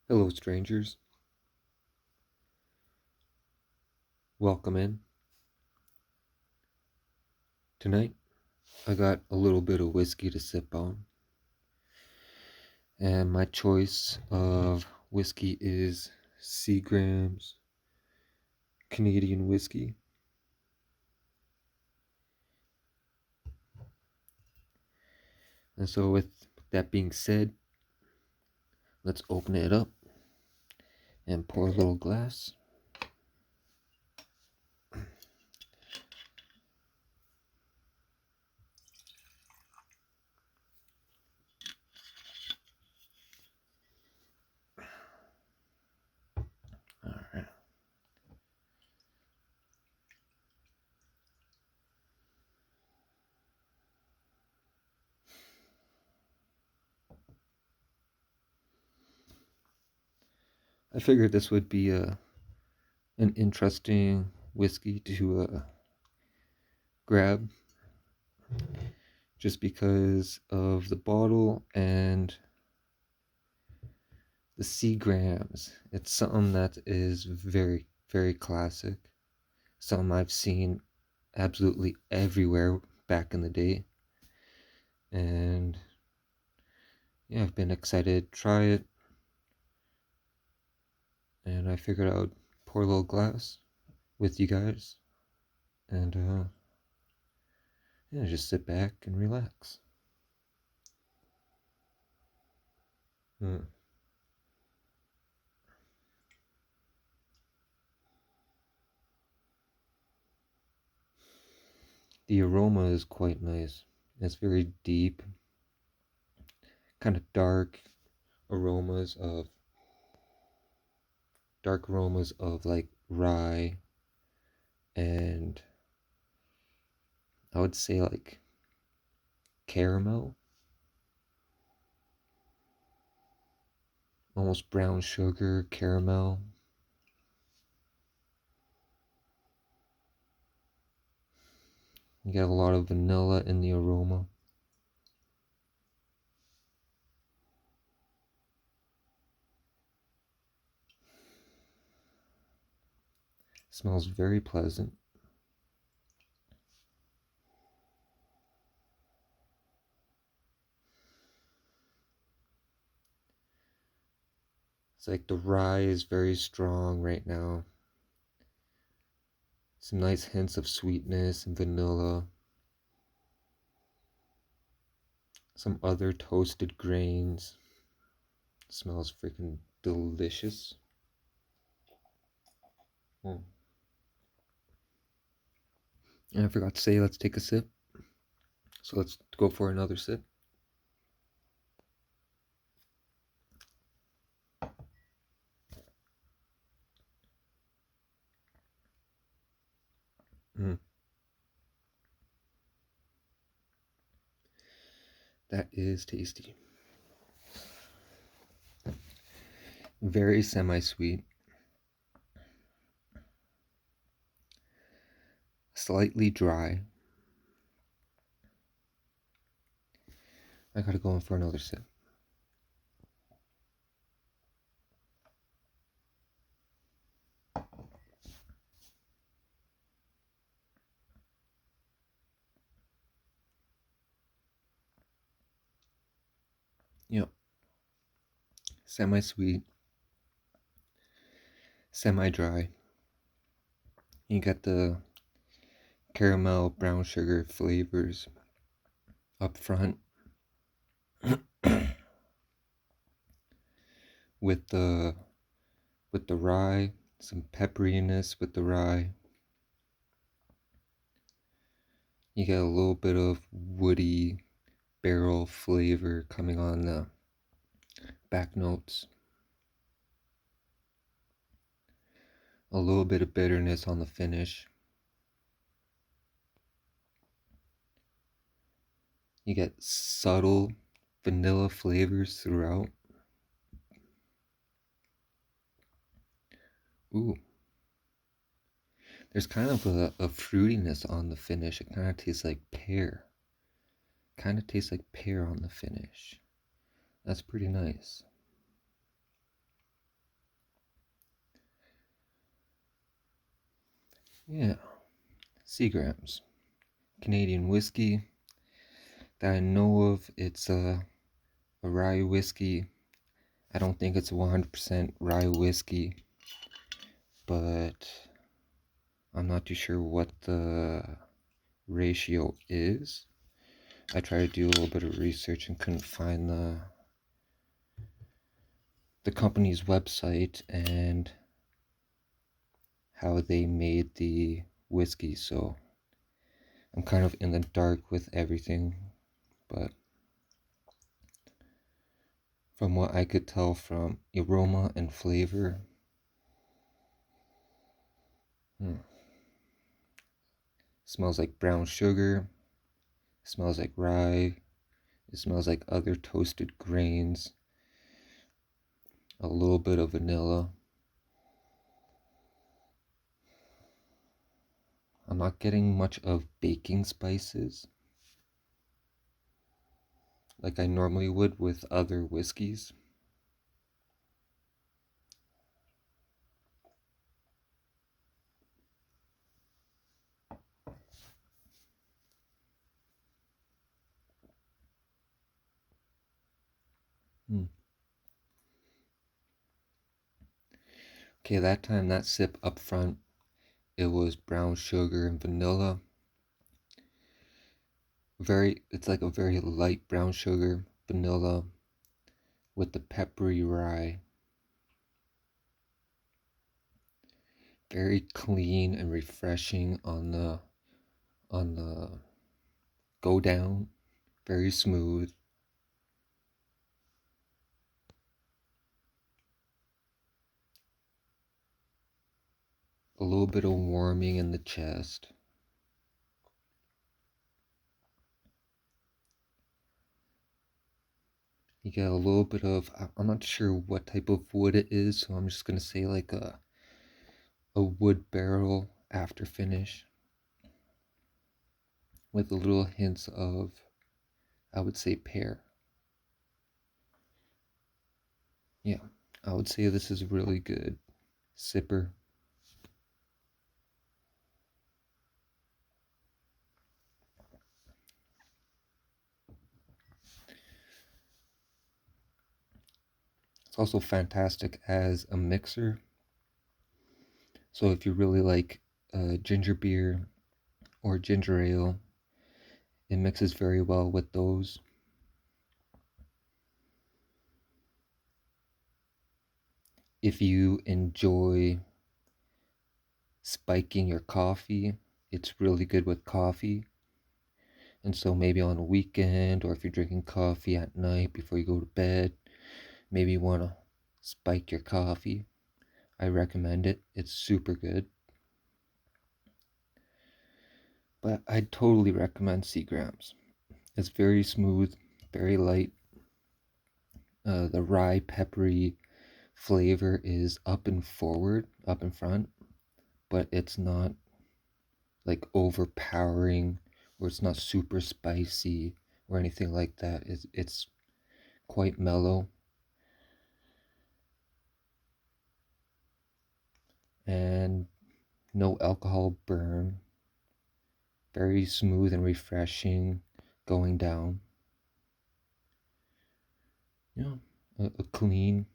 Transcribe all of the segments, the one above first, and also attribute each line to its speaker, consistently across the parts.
Speaker 1: Hello, strangers. Welcome in. Tonight, I got a little bit of whiskey to sip on, and my choice of whiskey is Seagram's Canadian whiskey. And so, with that being said, let's open it up and pour a little glass. All right. I figured this would be an interesting whiskey to grab just because of the bottle and the Seagrams. It's something that is very, very classic. Something I've seen absolutely everywhere back in the day. And yeah, I've been excited to try it. And I figured I would pour a little glass with you guys. And yeah, just sit back and relax. Mm. The aroma is quite nice. It's very deep, kind of aromas of dark aromas of like rye and I would say like caramel, almost brown sugar, caramel. You get a lot of vanilla in the aroma. Smells very pleasant. It's like the rye is very strong right now. Some nice hints of sweetness and vanilla. Some other toasted grains. Smells freaking delicious. Mm. And I forgot to say, let's take a sip. So let's go for another sip. Mm. That is tasty. Very semi-sweet. Slightly dry. I gotta go in for another sip. Yep. Semi-sweet. Semi-dry. You got the caramel, brown sugar flavors up front with the rye, some pepperiness with the rye. You get a little bit of woody barrel flavor coming on the back notes. A little bit of bitterness on the finish. You get subtle vanilla flavors throughout. Ooh. There's kind of a fruitiness on the finish. It kind of tastes like pear. Kind of tastes like pear on the finish. That's pretty nice. Yeah, Seagrams, Canadian whiskey that I know of. It's a rye whiskey. I don't think it's a 100% rye whiskey, but I'm not too sure what the ratio is. I tried to do a little bit of research and couldn't find the company's website and how they made the whiskey, so I'm kind of in the dark with everything. But from what I could tell from aroma and flavor, smells like brown sugar, smells like rye, it smells like other toasted grains, a little bit of vanilla. I'm not getting much of baking spices like I normally would with other whiskeys. Hmm. Okay, that time, that sip up front, it was brown sugar and vanilla. It's like a very light brown sugar, vanilla with the peppery rye. Very clean and refreshing on the go down. Very smooth. A little bit of warming in the chest. You get a little bit of, I'm not sure what type of wood it is, so I'm just gonna say like a wood barrel after finish with a little hints of, I would say, pear. Yeah, I would say this is really good. Sipper. It's also fantastic as a mixer. So if you really like ginger beer or ginger ale, it mixes very well with those. If you enjoy spiking your coffee, it's really good with coffee. And so maybe on a weekend, or if you're drinking coffee at night before you go to bed, maybe you want to spike your coffee. I recommend it. It's super good. But I'd totally recommend Seagrams. It's very smooth, very light. The rye peppery flavor is up and forward, up in front, but it's not like overpowering or it's not super spicy or anything like that. It's quite mellow and no alcohol burn. Very smooth and refreshing going down. Yeah, a clean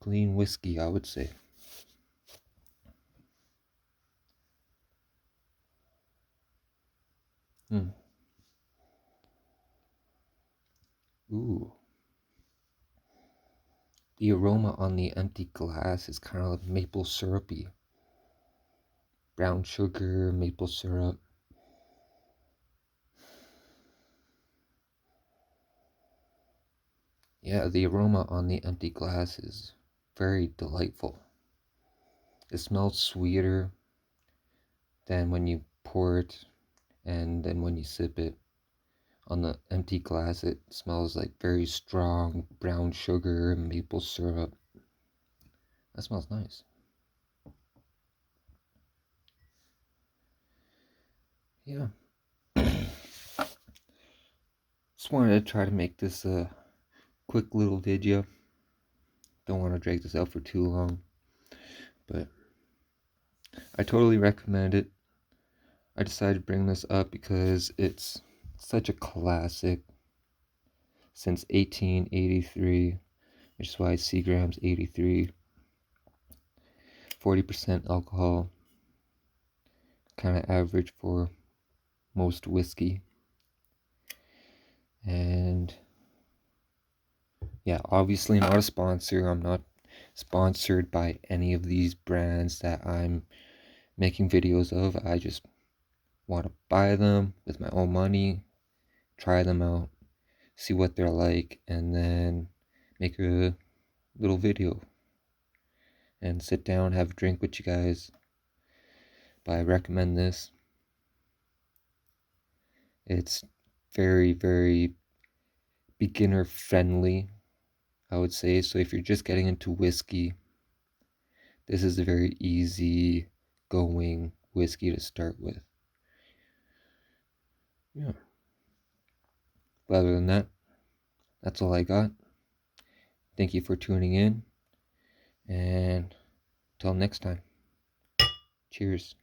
Speaker 1: whiskey, I would say. Mm. Ooh. The aroma on the empty glass is kind of like maple syrupy. Brown sugar, maple syrup. Yeah, the aroma on the empty glass is very delightful. It smells sweeter than when you pour it and then when you sip it. On the empty glass, it smells like very strong brown sugar and maple syrup. That smells nice. Yeah. Just wanted to try to make this a quick little video. Don't want to drag this out for too long. But I totally recommend it. I decided to bring this up because it's such a classic since 1883, which is why Seagram's 83. 40% alcohol, kind of average for most whiskey. And yeah, obviously not a sponsor. I'm not sponsored by any of these brands that I'm making videos of. I just want to buy them with my own money, try them out, see what they're like, and then make a little video and sit down, have a drink with you guys. But I recommend this. It's very, very beginner friendly, I would say. So if you're just getting into whiskey, this is a very easy going whiskey to start with. Yeah. But other than that, that's all I got. Thank you for tuning in. And till next time. Cheers.